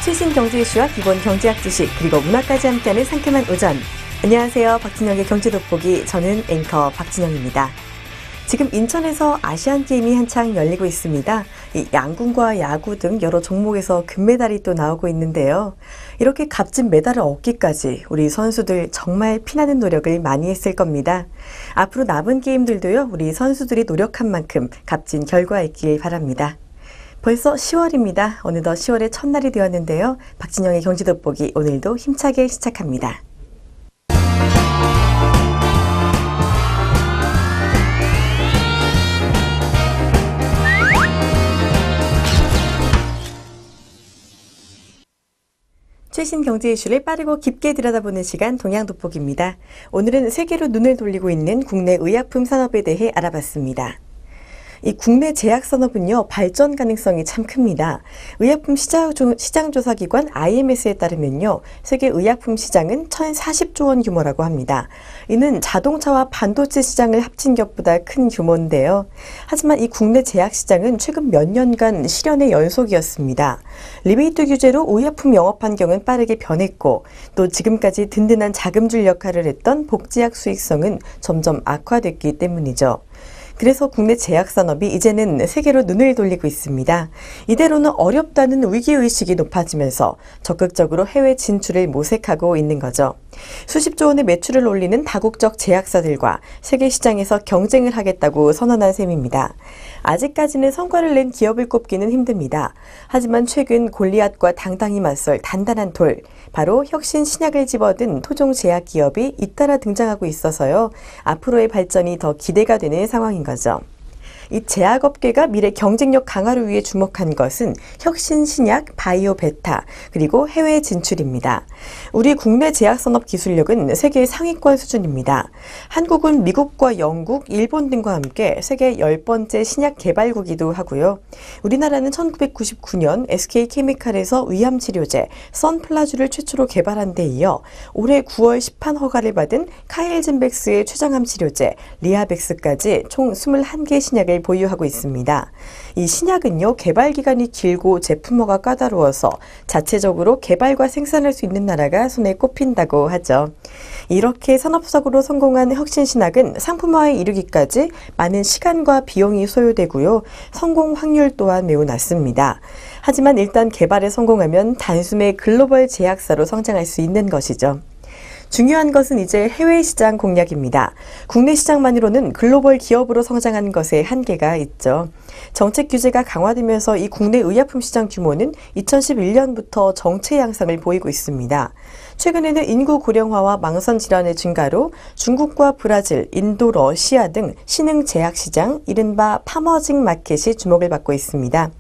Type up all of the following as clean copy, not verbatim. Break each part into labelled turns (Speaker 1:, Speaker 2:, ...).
Speaker 1: 최신 경제 이슈와 기본 경제학 지식 그리고 문화까지 함께하는 상큼한 오전. 안녕하세요. 박진영의 경제 돋보기. 저는 앵커 박진영입니다. 지금 인천에서 아시안게임이 한창 열리고 있습니다. 이 양궁과 야구 등 여러 종목에서 금메달이 또 나오고 있는데요. 이렇게 값진 메달을 얻기까지 우리 선수들 정말 피나는 노력을 많이 했을 겁니다. 앞으로 남은 게임들도요, 우리 선수들이 노력한 만큼 값진 결과 있길 바랍니다. 벌써 10월입니다. 어느덧 10월의 첫날이 되었는데요. 박진영의 경제 돋보기 오늘도 힘차게 시작합니다. 최신 경제 이슈를 빠르고 깊게 들여다보는 시간 동향 돋보기입니다. 오늘은 세계로 눈을 돌리고 있는 국내 의약품 산업에 대해 알아봤습니다. 이 국내 제약 산업은요, 발전 가능성이 참 큽니다. 의약품 시장조사기관 IMS에 따르면요, 세계 의약품 시장은 1,040조 원 규모라고 합니다. 이는 자동차와 반도체 시장을 합친 것보다 큰 규모인데요. 하지만 이 국내 제약 시장은 최근 몇 년간 실현의 연속이었습니다. 리베이트 규제로 의약품 영업 환경은 빠르게 변했고, 또 지금까지 든든한 자금줄 역할을 했던 복제약 수익성은 점점 악화됐기 때문이죠. 그래서 국내 제약산업이 이제는 세계로 눈을 돌리고 있습니다. 이대로는 어렵다는 위기의식이 높아지면서 적극적으로 해외 진출을 모색하고 있는 거죠. 수십조 원의 매출을 올리는 다국적 제약사들과 세계 시장에서 경쟁을 하겠다고 선언한 셈입니다. 아직까지는 성과를 낸 기업을 꼽기는 힘듭니다. 하지만 최근 골리앗과 당당히 맞설 단단한 돌, 바로 혁신 신약을 집어든 토종 제약 기업이 잇따라 등장하고 있어서요. 앞으로의 발전이 더 기대가 되는 상황인 거죠. 이 제약업계가 미래 경쟁력 강화를 위해 주목한 것은 혁신 신약, 바이오 베타, 그리고 해외 진출입니다. 우리 국내 제약산업 기술력은 세계 상위권 수준입니다. 한국은 미국과 영국, 일본 등과 함께 세계 10번째 신약 개발국이기도 하고요. 우리나라는 1999년 SK케미칼에서 위암치료제 선플라주를 최초로 개발한 데 이어 올해 9월 시판 허가를 받은 카일진백스의 췌장암 치료제 리아백스까지 총 21개 신약을 보유하고 있습니다. 이 신약은요, 개발 기간이 길고 제품화가 까다로워서 자체적으로 개발과 생산할 수 있는 나라가 손에 꼽힌다고 하죠. 이렇게 산업적으로 성공한 혁신 신약은 상품화에 이르기까지 많은 시간과 비용이 소요되고요. 성공 확률 또한 매우 낮습니다. 하지만 일단 개발에 성공하면 단숨에 글로벌 제약사로 성장할 수 있는 것이죠. 중요한 것은 이제 해외 시장 공략입니다. 국내 시장만으로는 글로벌 기업으로 성장하는 것에 한계가 있죠. 정책 규제가 강화되면서 이 국내 의약품 시장 규모는 2011년부터 정체 양상을 보이고 있습니다. 최근에는 인구 고령화와 망선 질환의 증가로 중국과 브라질, 인도, 러시아 등 신흥 제약 시장, 이른바 파머징 마켓이 주목을 받고 있습니다.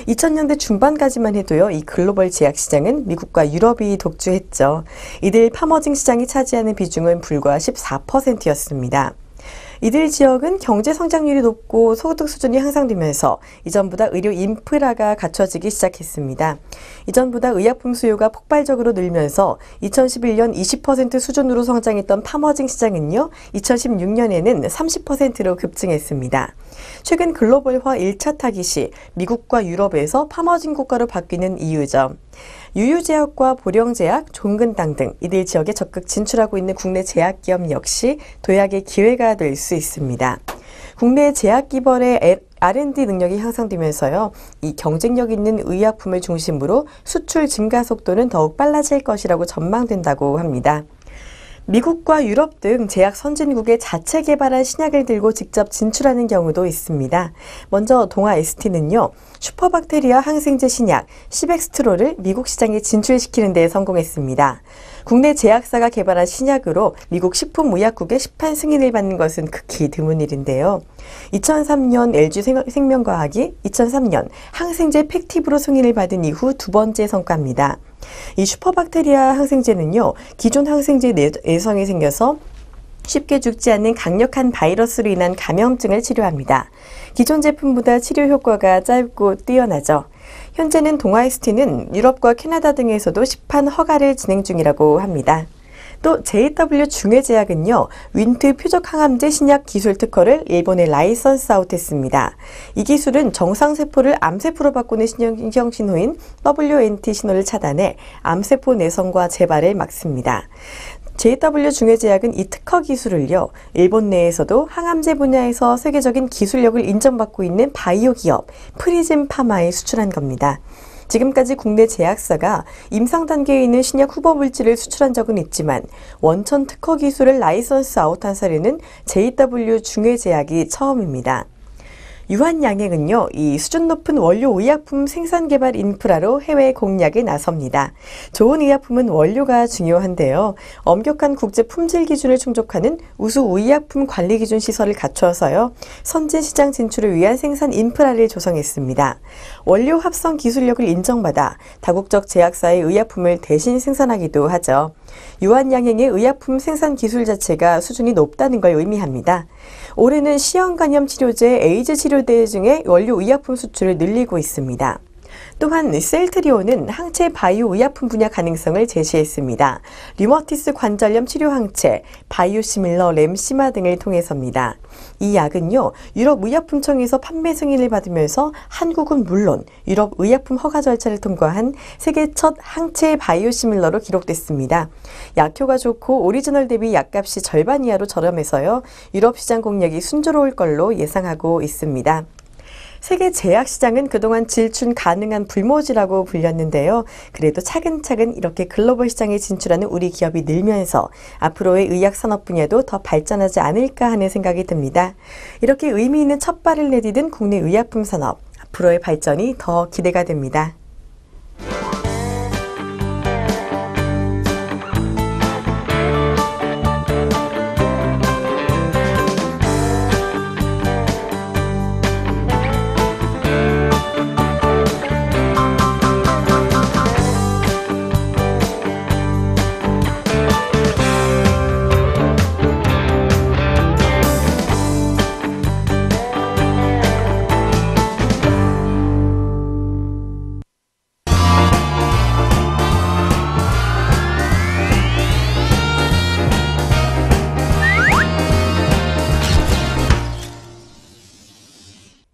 Speaker 1: 2000년대 중반까지만 해도요, 이 글로벌 제약 시장은 미국과 유럽이 독주했죠. 이들 파머징 시장이 차지하는 비중은 불과 14%였습니다. 이들 지역은 경제 성장률이 높고 소득 수준이 향상되면서 이전보다 의료 인프라가 갖춰지기 시작했습니다. 이전보다 의약품 수요가 폭발적으로 늘면서 2011년 20% 수준으로 성장했던 파머징 시장은요, 2016년에는 30%로 급증했습니다. 최근 글로벌화 1차 타깃 시 미국과 유럽에서 파머징 국가로 바뀌는 이유죠. 유유제약과 보령제약, 종근당 등 이들 지역에 적극 진출하고 있는 국내 제약기업 역시 도약의 기회가 될 수 있습니다. 국내 제약기업의 R&D 능력이 향상되면서요, 이 경쟁력 있는 의약품을 중심으로 수출 증가 속도는 더욱 빨라질 것이라고 전망된다고 합니다. 미국과 유럽 등 제약 선진국의 자체 개발한 신약을 들고 직접 진출하는 경우도 있습니다. 먼저 동아 ST는요, 슈퍼박테리아 항생제 신약 시백스트로를 미국 시장에 진출시키는 데 성공했습니다. 국내 제약사가 개발한 신약으로 미국 식품의약국의 시판 승인을 받는 것은 극히 드문 일인데요. 2003년 LG생명과학이 2003년 항생제 팩티브로 승인을 받은 이후 두 번째 성과입니다. 이 슈퍼박테리아 항생제는요, 기존 항생제 내성이 생겨서 쉽게 죽지 않는 강력한 바이러스로 인한 감염증을 치료합니다. 기존 제품보다 치료 효과가 짧고 뛰어나죠. 현재는 동아에스티는 유럽과 캐나다 등에서도 시판 허가를 진행 중이라고 합니다. 또 JW 중해제약은요, 윈트 표적 항암제 신약 기술 특허를 일본에 라이선스 아웃했습니다. 이 기술은 정상세포를 암세포로 바꾸는 신경 신호인 WNT 신호를 차단해 암세포 내성과 재발을 막습니다. JW 중해제약은 이 특허 기술을요, 일본 내에서도 항암제 분야에서 세계적인 기술력을 인정받고 있는 바이오 기업 프리즘 파마에 수출한 겁니다. 지금까지 국내 제약사가 임상 단계에 있는 신약 후보 물질을 수출한 적은 있지만 원천 특허 기술을 라이선스 아웃한 사례는 JW 중해제약이 처음입니다. 유한양행은요, 이 수준 높은 원료 의약품 생산 개발 인프라로 해외 공략에 나섭니다. 좋은 의약품은 원료가 중요한데요. 엄격한 국제 품질 기준을 충족하는 우수 의약품 관리 기준 시설을 갖춰서요, 선진 시장 진출을 위한 생산 인프라를 조성했습니다. 원료 합성 기술력을 인정받아 다국적 제약사의 의약품을 대신 생산하기도 하죠. 유한양행의 의약품 생산 기술 자체가 수준이 높다는 걸 의미합니다. 올해는 시형간염 치료제, 에이즈 치료제 등의 원료 의약품 수출을 늘리고 있습니다. 또한 셀트리온은 항체 바이오 의약품 분야 가능성을 제시했습니다. 류머티스 관절염 치료 항체, 바이오시밀러 램시마 등을 통해서입니다. 이 약은요, 유럽의약품청에서 판매 승인을 받으면서 한국은 물론 유럽 의약품 허가 절차를 통과한 세계 첫 항체 바이오시밀러로 기록됐습니다. 약효가 좋고 오리지널 대비 약값이 절반 이하로 저렴해서요, 유럽 시장 공략이 순조로울 걸로 예상하고 있습니다. 세계 제약 시장은 그동안 질춘 가능한 불모지라고 불렸는데요. 그래도 차근차근 이렇게 글로벌 시장에 진출하는 우리 기업이 늘면서 앞으로의 의약 산업 분야도 더 발전하지 않을까 하는 생각이 듭니다. 이렇게 의미 있는 첫 발을 내디딘 국내 의약품 산업, 앞으로의 발전이 더 기대가 됩니다.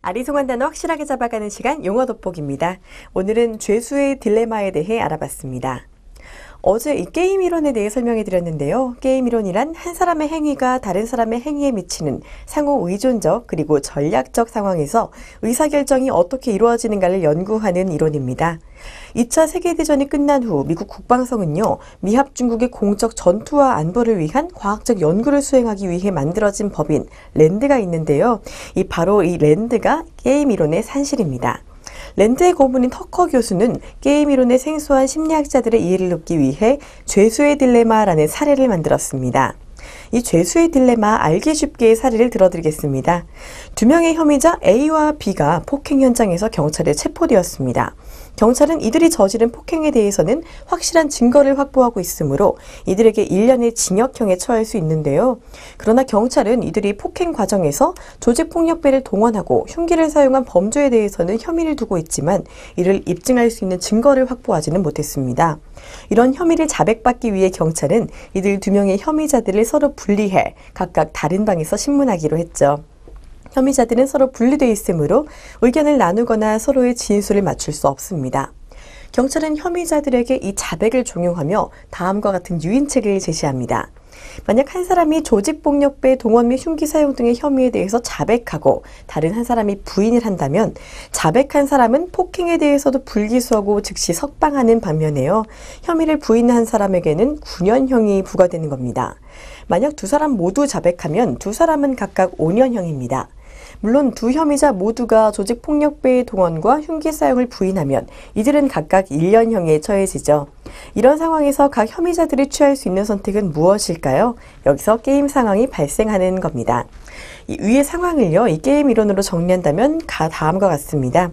Speaker 1: 아리송한 단어 확실하게 잡아가는 시간 용어 돋보기입니다. 오늘은 죄수의 딜레마에 대해 알아봤습니다. 어제 이 게임 이론에 대해 설명해 드렸는데요. 게임 이론이란 한 사람의 행위가 다른 사람의 행위에 미치는 상호 의존적 그리고 전략적 상황에서 의사결정이 어떻게 이루어지는가를 연구하는 이론입니다. 2차 세계대전이 끝난 후 미국 국방성은요, 미합 중국의 공적 전투와 안보를 위한 과학적 연구를 수행하기 위해 만들어진 법인 랜드가 있는데요. 바로 이 랜드가 게임 이론의 산실입니다. 랜드의 고문인 터커 교수는 게임 이론의 생소한 심리학자들의 이해를 돕기 위해 죄수의 딜레마라는 사례를 만들었습니다. 이 죄수의 딜레마 알기 쉽게 사례를 들어드리겠습니다. 두 명의 혐의자 A와 B가 폭행 현장에서 경찰에 체포되었습니다. 경찰은 이들이 저지른 폭행에 대해서는 확실한 증거를 확보하고 있으므로 이들에게 1년의 징역형에 처할 수 있는데요. 그러나 경찰은 이들이 폭행 과정에서 조직폭력배를 동원하고 흉기를 사용한 범죄에 대해서는 혐의를 두고 있지만 이를 입증할 수 있는 증거를 확보하지는 못했습니다. 이런 혐의를 자백받기 위해 경찰은 이들 두 명의 혐의자들을 서로 분리해 각각 다른 방에서 신문하기로 했죠. 혐의자들은 서로 분리되어 있으므로 의견을 나누거나 서로의 진술을 맞출 수 없습니다. 경찰은 혐의자들에게 이 자백을 종용하며 다음과 같은 유인책을 제시합니다. 만약 한 사람이 조직폭력배 동원 및 흉기 사용 등의 혐의에 대해서 자백하고 다른 한 사람이 부인을 한다면 자백한 사람은 폭행에 대해서도 불기소하고 즉시 석방하는 반면에요, 혐의를 부인한 사람에게는 9년형이 부과되는 겁니다. 만약 두 사람 모두 자백하면 두 사람은 각각 5년형입니다. 물론 두 혐의자 모두가 조직폭력배의 동원과 흉기 사용을 부인하면 이들은 각각 1년형에 처해지죠. 이런 상황에서 각 혐의자들이 취할 수 있는 선택은 무엇일까요? 여기서 게임 상황이 발생하는 겁니다. 이 위의 상황을요, 이 게임 이론으로 정리한다면 다음과 같습니다.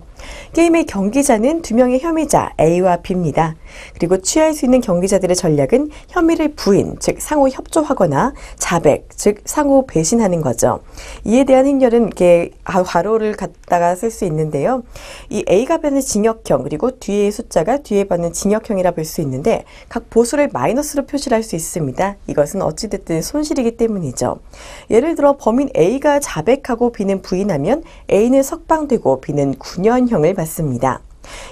Speaker 1: 게임의 경기자는 두 명의 혐의자 A와 B입니다. 그리고 취할 수 있는 경기자들의 전략은 혐의를 부인, 즉 상호 협조하거나 자백, 즉 상호 배신하는 거죠. 이에 대한 행렬은 이렇게 괄호를 갖다가 쓸 수 있는데요. 이 A가 받는 징역형, 그리고 뒤에 숫자가 뒤에 받는 징역형이라 볼 수 있는데 각 보수를 마이너스로 표시를 할 수 있습니다. 이것은 어찌됐든 손실이기 때문이죠. 예를 들어 범인 A가 자백하고 B는 부인하면 A는 석방되고 B는 9년형을 받습니다.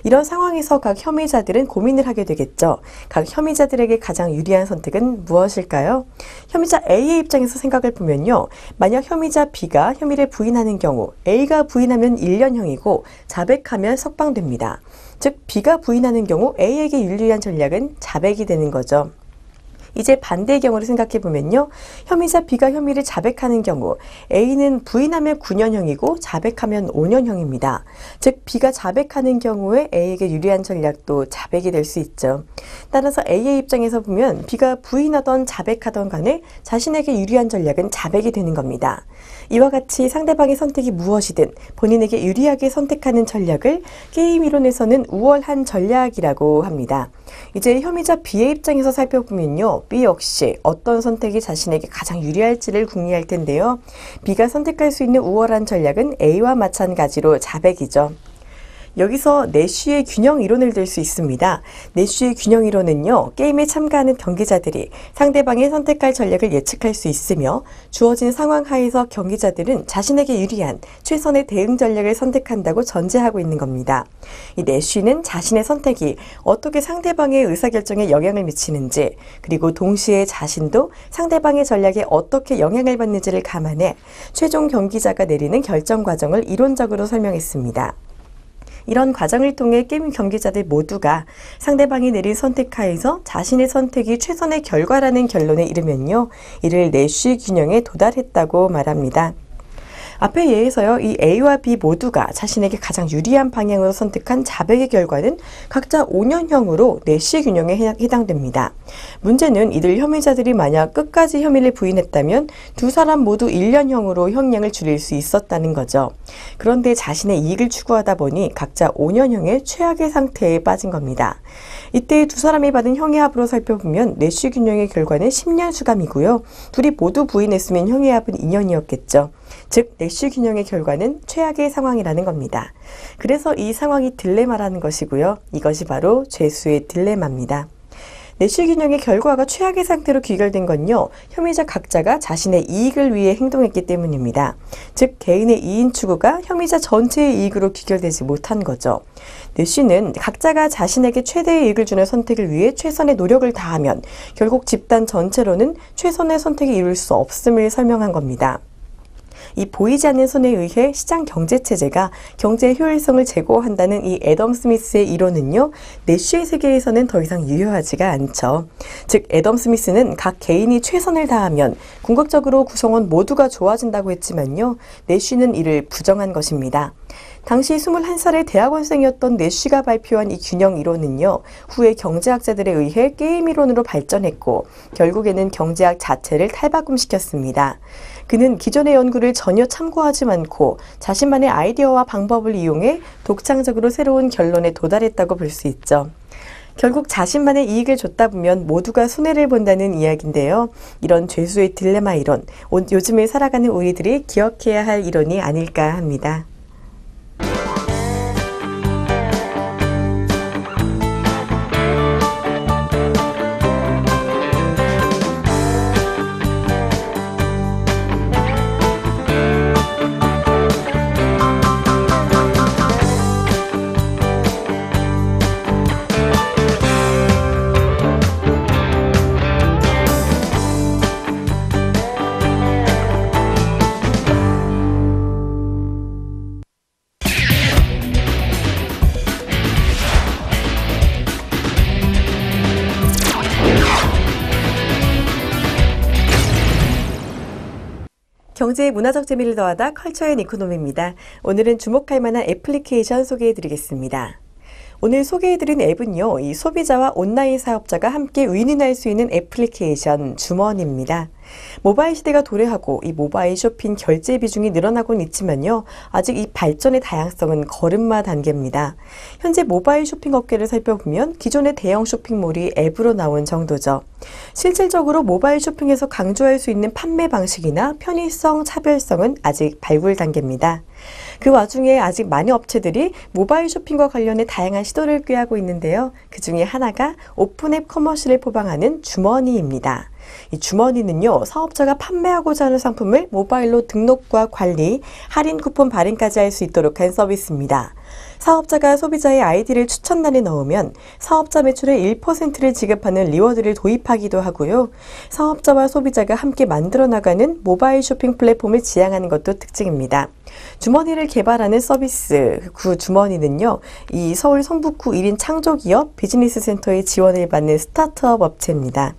Speaker 1: 이런 상황에서 각 혐의자들은 고민을 하게 되겠죠. 각 혐의자들에게 가장 유리한 선택은 무엇일까요? 혐의자 A의 입장에서 생각을 보면요. 만약 혐의자 B가 혐의를 부인하는 경우 A가 부인하면 1년형이고 자백하면 석방됩니다. 즉 B가 부인하는 경우 A에게 유리한 전략은 자백이 되는 거죠. 이제 반대의 경우를 생각해 보면요. 혐의자 B가 혐의를 자백하는 경우 A는 부인하면 9년형이고 자백하면 5년형입니다. 즉 B가 자백하는 경우에 A에게 유리한 전략도 자백이 될 수 있죠. 따라서 A의 입장에서 보면 B가 부인하던 자백하던 간에 자신에게 유리한 전략은 자백이 되는 겁니다. 이와 같이 상대방의 선택이 무엇이든 본인에게 유리하게 선택하는 전략을 게임 이론에서는 우월한 전략이라고 합니다. 이제 혐의자 B의 입장에서 살펴보면요. B 역시 어떤 선택이 자신에게 가장 유리할지를 궁리할 텐데요. B가 선택할 수 있는 우월한 전략은 A와 마찬가지로 자백이죠. 여기서 내쉬의 균형 이론을 들 수 있습니다. 내쉬의 균형 이론은요. 게임에 참가하는 경기자들이 상대방의 선택할 전략을 예측할 수 있으며 주어진 상황 하에서 경기자들은 자신에게 유리한 최선의 대응 전략을 선택한다고 전제하고 있는 겁니다. 이 내쉬는 자신의 선택이 어떻게 상대방의 의사결정에 영향을 미치는지, 그리고 동시에 자신도 상대방의 전략에 어떻게 영향을 받는지를 감안해 최종 경기자가 내리는 결정 과정을 이론적으로 설명했습니다. 이런 과정을 통해 게임 경기자들 모두가 상대방이 내린 선택하에서 자신의 선택이 최선의 결과라는 결론에 이르면요. 이를 내쉬 균형에 도달했다고 말합니다. 앞의 예에서요. 이 A와 B 모두가 자신에게 가장 유리한 방향으로 선택한 자백의 결과는 각자 5년형으로 내쉬 균형에 해당됩니다. 문제는 이들 혐의자들이 만약 끝까지 혐의를 부인했다면 두 사람 모두 1년형으로 형량을 줄일 수 있었다는 거죠. 그런데 자신의 이익을 추구하다 보니 각자 5년형의 최악의 상태에 빠진 겁니다. 이때 두 사람이 받은 형의 합으로 살펴보면 내쉬 균형의 결과는 10년 수감이고요. 둘이 모두 부인했으면 형의 합은 2년이었겠죠. 즉 내쉬 균형의 결과는 최악의 상황이라는 겁니다. 그래서 이 상황이 딜레마라는 것이고요. 이것이 바로 죄수의 딜레마입니다. 내쉬 균형의 결과가 최악의 상태로 귀결된 건요. 혐의자 각자가 자신의 이익을 위해 행동했기 때문입니다. 즉 개인의 이인 추구가 혐의자 전체의 이익으로 귀결되지 못한 거죠. 내쉬는 각자가 자신에게 최대의 이익을 주는 선택을 위해 최선의 노력을 다하면 결국 집단 전체로는 최선의 선택이 이룰 수 없음을 설명한 겁니다. 이 보이지 않는 손에 의해 시장 경제체제가 경제의 효율성을 제고한다는 이 애덤 스미스의 이론은요. 내쉬의 세계에서는 더 이상 유효하지가 않죠. 즉 애덤 스미스는 각 개인이 최선을 다하면 궁극적으로 구성원 모두가 좋아진다고 했지만요. 내쉬는 이를 부정한 것입니다. 당시 21살의 대학원생이었던 내쉬가 발표한 이 균형 이론은요. 후에 경제학자들에 의해 게임 이론으로 발전했고 결국에는 경제학 자체를 탈바꿈시켰습니다. 그는 기존의 연구를 전혀 참고하지 않고 자신만의 아이디어와 방법을 이용해 독창적으로 새로운 결론에 도달했다고 볼 수 있죠. 결국 자신만의 이익을 줬다 보면 모두가 손해를 본다는 이야기인데요. 이런 죄수의 딜레마 이론, 요즘에 살아가는 우리들이 기억해야 할 이론이 아닐까 합니다. 경제의 문화적 재미를 더하다 컬처 앤 이코노미입니다. 오늘은 주목할 만한 애플리케이션 소개해드리겠습니다. 오늘 소개해드린 앱은요, 이 소비자와 온라인 사업자가 함께 윈윈할 수 있는 애플리케이션 주머니입니다. 모바일 시대가 도래하고 이 모바일 쇼핑 결제 비중이 늘어나고는 있지만요, 아직 이 발전의 다양성은 걸음마 단계입니다. 현재 모바일 쇼핑 업계를 살펴보면 기존의 대형 쇼핑몰이 앱으로 나온 정도죠. 실질적으로 모바일 쇼핑에서 강조할 수 있는 판매 방식이나 편의성, 차별성은 아직 발굴 단계입니다. 그 와중에 아직 많은 업체들이 모바일 쇼핑과 관련해 다양한 시도를 꾀하고 있는데요. 그 중에 하나가 오픈앱 커머스를 포방하는 주머니입니다. 이 주머니는요, 사업자가 판매하고자 하는 상품을 모바일로 등록과 관리, 할인 쿠폰 발행까지 할 수 있도록 한 서비스입니다. 사업자가 소비자의 아이디를 추천란에 넣으면 사업자 매출의 1%를 지급하는 리워드를 도입하기도 하고요. 사업자와 소비자가 함께 만들어 나가는 모바일 쇼핑 플랫폼을 지향하는 것도 특징입니다. 주머니를 개발하는 서비스, 그 주머니는요, 이 서울 성북구 1인 창조기업 비즈니스 센터의 지원을 받는 스타트업 업체입니다.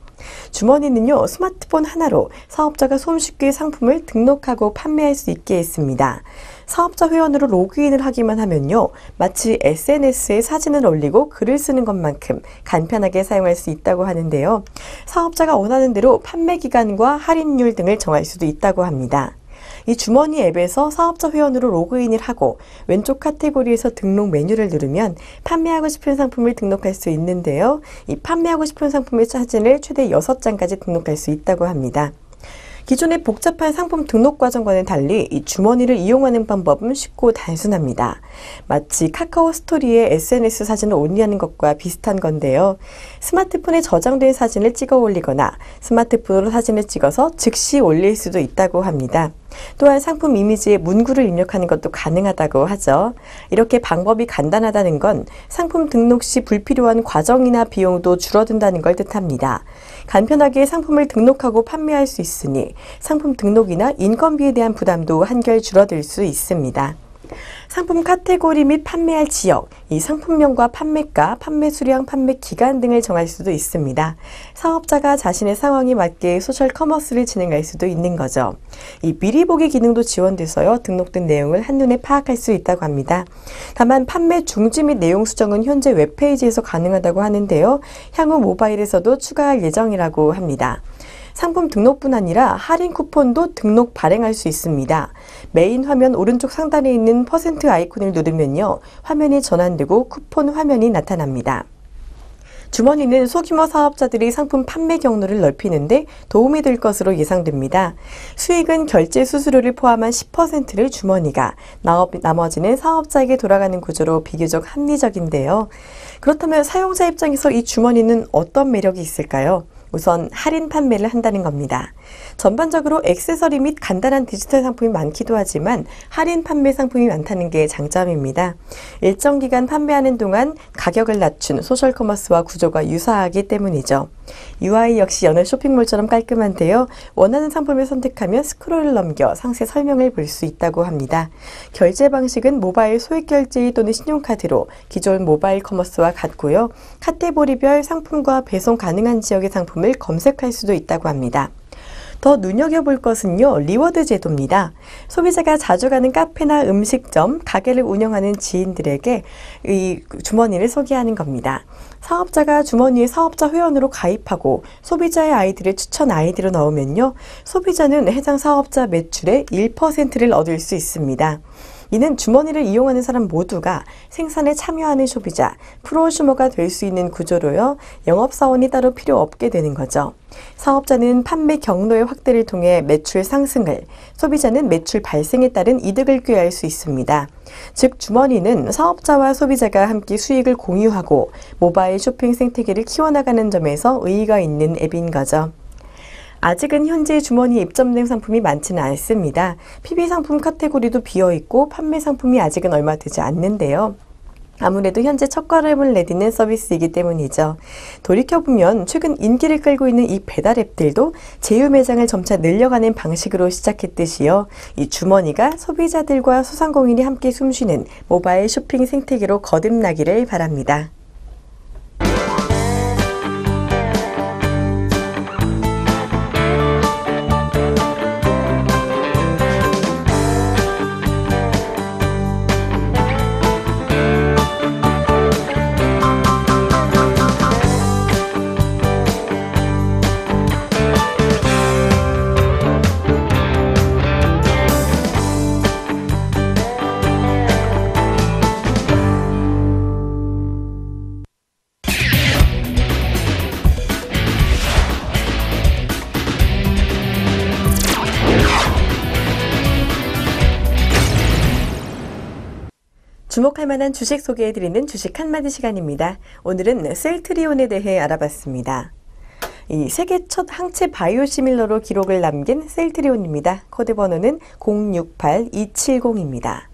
Speaker 1: 주머니는요, 스마트폰 하나로 사업자가 손쉽게 상품을 등록하고 판매할 수 있게 했습니다. 사업자 회원으로 로그인을 하기만 하면요, 마치 SNS에 사진을 올리고 글을 쓰는 것만큼 간편하게 사용할 수 있다고 하는데요. 사업자가 원하는 대로 판매 기간과 할인율 등을 정할 수도 있다고 합니다. 이 주머니 앱에서 사업자 회원으로 로그인을 하고 왼쪽 카테고리에서 등록 메뉴를 누르면 판매하고 싶은 상품을 등록할 수 있는데요. 이 판매하고 싶은 상품의 사진을 최대 6장까지 등록할 수 있다고 합니다. 기존의 복잡한 상품 등록 과정과는 달리 이 주머니를 이용하는 방법은 쉽고 단순합니다. 마치 카카오 스토리에 SNS 사진을 올리는 것과 비슷한 건데요. 스마트폰에 저장된 사진을 찍어 올리거나 스마트폰으로 사진을 찍어서 즉시 올릴 수도 있다고 합니다. 또한 상품 이미지에 문구를 입력하는 것도 가능하다고 하죠. 이렇게 방법이 간단하다는 건 상품 등록 시 불필요한 과정이나 비용도 줄어든다는 걸 뜻합니다. 간편하게 상품을 등록하고 판매할 수 있으니 상품 등록이나 인건비에 대한 부담도 한결 줄어들 수 있습니다. 상품 카테고리 및 판매할 지역, 이 상품명과 판매가, 판매 수량, 판매 기간 등을 정할 수도 있습니다. 사업자가 자신의 상황에 맞게 소셜 커머스를 진행할 수도 있는 거죠. 이 미리 보기 기능도 지원돼서요, 등록된 내용을 한눈에 파악할 수 있다고 합니다. 다만 판매 중지 및 내용 수정은 현재 웹페이지에서 가능하다고 하는데요. 향후 모바일에서도 추가할 예정이라고 합니다. 상품 등록뿐 아니라 할인 쿠폰도 등록 발행할 수 있습니다. 메인 화면 오른쪽 상단에 있는 퍼센트 아이콘을 누르면요, 화면이 전환되고 쿠폰 화면이 나타납니다. 주머니는 소규모 사업자들이 상품 판매 경로를 넓히는데 도움이 될 것으로 예상됩니다. 수익은 결제 수수료를 포함한 10%를 주머니가, 나머지는 사업자에게 돌아가는 구조로 비교적 합리적인데요. 그렇다면 사용자 입장에서 이 주머니는 어떤 매력이 있을까요? 우선 할인 판매를 한다는 겁니다. 전반적으로 액세서리 및 간단한 디지털 상품이 많기도 하지만 할인 판매 상품이 많다는 게 장점입니다. 일정 기간 판매하는 동안 가격을 낮춘 소셜 커머스와 구조가 유사하기 때문이죠. UI 역시 여느 쇼핑몰처럼 깔끔한데요. 원하는 상품을 선택하면 스크롤을 넘겨 상세 설명을 볼 수 있다고 합니다. 결제 방식은 모바일 소액 결제 또는 신용카드로 기존 모바일 커머스와 같고요. 카테고리별 상품과 배송 가능한 지역의 상품을 검색할 수도 있다고 합니다. 더 눈여겨볼 것은요, 리워드 제도입니다. 소비자가 자주 가는 카페나 음식점, 가게를 운영하는 지인들에게 이 주머니를 소개하는 겁니다. 사업자가 주머니에 사업자 회원으로 가입하고 소비자의 아이디를 추천 아이디로 넣으면요, 소비자는 해당 사업자 매출의 1%를 얻을 수 있습니다. 이는 주머니를 이용하는 사람 모두가 생산에 참여하는 소비자, 프로슈머가 될 수 있는 구조로요, 영업사원이 따로 필요 없게 되는 거죠. 사업자는 판매 경로의 확대를 통해 매출 상승을, 소비자는 매출 발생에 따른 이득을 꾀할 수 있습니다. 즉, 주머니는 사업자와 소비자가 함께 수익을 공유하고 모바일 쇼핑 생태계를 키워나가는 점에서 의의가 있는 앱인 거죠. 아직은 현재 주머니에 입점된 상품이 많지는 않습니다. PB 상품 카테고리도 비어있고 판매 상품이 아직은 얼마 되지 않는데요. 아무래도 현재 첫 걸음을 내딛는 서비스이기 때문이죠. 돌이켜보면 최근 인기를 끌고 있는 이 배달 앱들도 제휴 매장을 점차 늘려가는 방식으로 시작했듯이요. 이 주머니가 소비자들과 소상공인이 함께 숨쉬는 모바일 쇼핑 생태계로 거듭나기를 바랍니다. 주목할 만한 주식 소개해드리는 주식 한마디 시간입니다. 오늘은 셀트리온에 대해 알아봤습니다. 이 세계 첫 항체 바이오시밀러로 기록을 남긴 셀트리온입니다. 코드 번호는 068270입니다.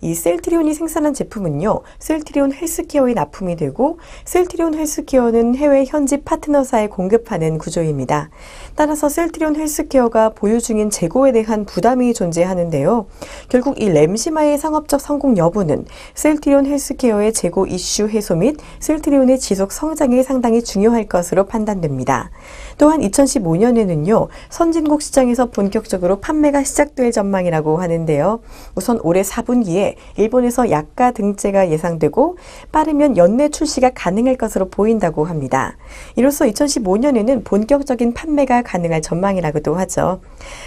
Speaker 1: 이 셀트리온이 생산한 제품은요, 셀트리온 헬스케어에 납품이 되고 셀트리온 헬스케어는 해외 현지 파트너사에 공급하는 구조입니다. 따라서 셀트리온 헬스케어가 보유 중인 재고에 대한 부담이 존재하는데요. 결국 이 램시마의 상업적 성공 여부는 셀트리온 헬스케어의 재고 이슈 해소 및 셀트리온의 지속 성장에 상당히 중요할 것으로 판단됩니다. 또한 2015년에는요, 선진국 시장에서 본격적으로 판매가 시작될 전망이라고 하는데요. 우선 올해 4분기에 일본에서 약가 등재가 예상되고 빠르면 연내 출시가 가능할 것으로 보인다고 합니다. 이로써 2015년에는 본격적인 판매가 가능할 전망이라고도 하죠.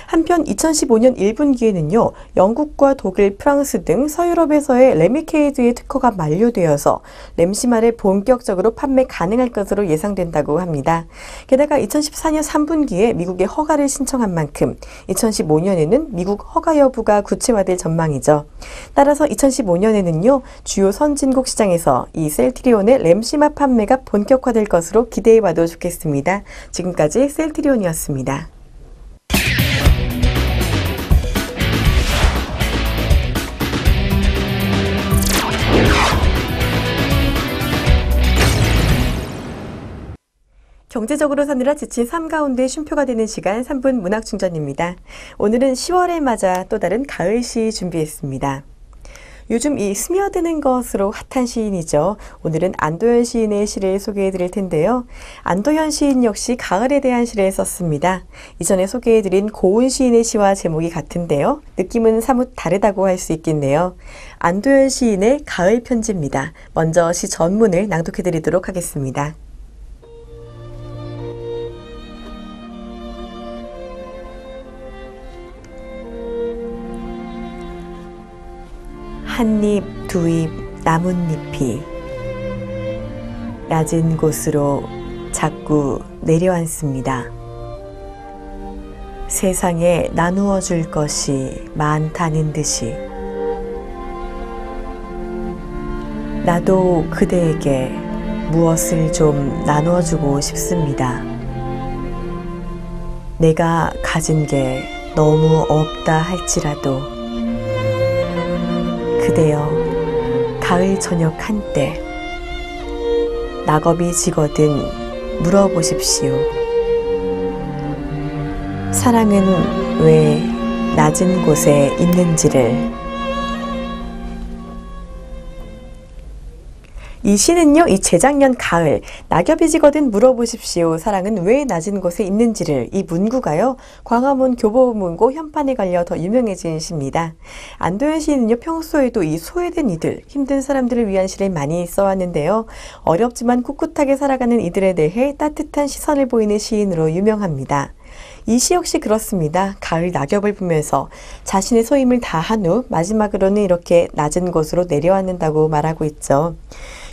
Speaker 1: 한편 2015년 1분기에는요, 영국과 독일, 프랑스 등 서유럽에서의 레미케이드의 특허가 만료되어서 램시마를 본격적으로 판매 가능할 것으로 예상된다고 합니다. 게다가 2014년 3분기에 미국에 허가를 신청한 만큼 2015년에는 미국 허가 여부가 구체화될 전망이죠. 따라서 2015년에는요, 주요 선진국 시장에서 이 셀트리온의 램시마 판매가 본격화될 것으로 기대해봐도 좋겠습니다. 지금까지 셀트리온이었습니다. 경제적으로 사느라 지친 삶 가운데 쉼표가 되는 시간 3분 문학충전입니다. 오늘은 10월을 맞아 또 다른 가을 시 준비했습니다. 요즘 이 스며드는 것으로 핫한 시인이죠. 오늘은 안도현 시인의 시를 소개해 드릴 텐데요. 안도현 시인 역시 가을에 대한 시를 썼습니다. 이전에 소개해 드린 고은 시인의 시와 제목이 같은데요. 느낌은 사뭇 다르다고 할 수 있겠네요. 안도현 시인의 가을 편지입니다. 먼저 시 전문을 낭독해 드리도록 하겠습니다. 한 입, 두 입, 나뭇잎이 낮은 곳으로 자꾸 내려앉습니다. 세상에 나누어 줄 것이 많다는 듯이 나도 그대에게 무엇을 좀 나누어 주고 싶습니다. 내가 가진 게 너무 없다 할지라도 그대여 가을 저녁 한때 낙엽이 지거든 물어보십시오. 사랑은 왜 낮은 곳에 있는지를. 이 시는요, 이 재작년 가을 낙엽이 지거든 물어보십시오. 사랑은 왜 낮은 곳에 있는지를, 이 문구가요, 광화문 교보문고 현판에 걸려 더 유명해진 시입니다. 안도현 시인은요, 평소에도 이 소외된 이들, 힘든 사람들을 위한 시를 많이 써왔는데요. 어렵지만 꿋꿋하게 살아가는 이들에 대해 따뜻한 시선을 보이는 시인으로 유명합니다. 이 시 역시 그렇습니다. 가을 낙엽을 보면서 자신의 소임을 다한 후 마지막으로는 이렇게 낮은 곳으로 내려앉는다고 말하고 있죠.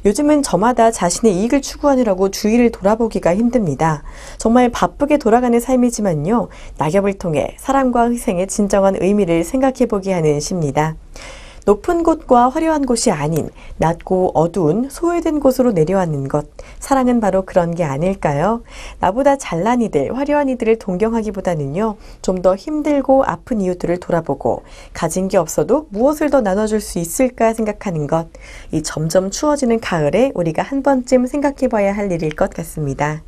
Speaker 1: 요즘은 저마다 자신의 이익을 추구하느라고 주위를 돌아보기가 힘듭니다. 정말 바쁘게 돌아가는 삶이지만요, 낙엽을 통해 사랑과 희생의 진정한 의미를 생각해보게 하는 시입니다. 높은 곳과 화려한 곳이 아닌 낮고 어두운 소외된 곳으로 내려앉는 것, 사랑은 바로 그런 게 아닐까요? 나보다 잘난 이들, 화려한 이들을 동경하기보다는요, 좀 더 힘들고 아픈 이웃들을 돌아보고 가진 게 없어도 무엇을 더 나눠줄 수 있을까 생각하는 것, 이 점점 추워지는 가을에 우리가 한 번쯤 생각해 봐야 할 일일 것 같습니다.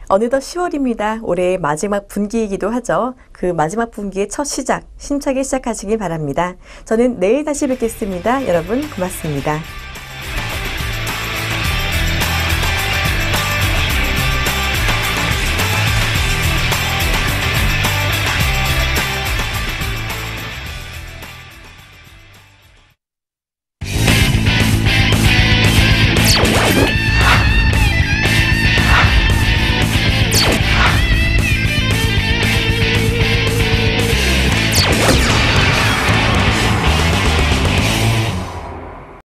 Speaker 1: 어느덧 10월입니다. 올해의 마지막 분기이기도 하죠. 그 마지막 분기의 첫 시작, 힘차게 시작하시길 바랍니다. 저는 내일 다시 뵙겠습니다. 여러분 고맙습니다.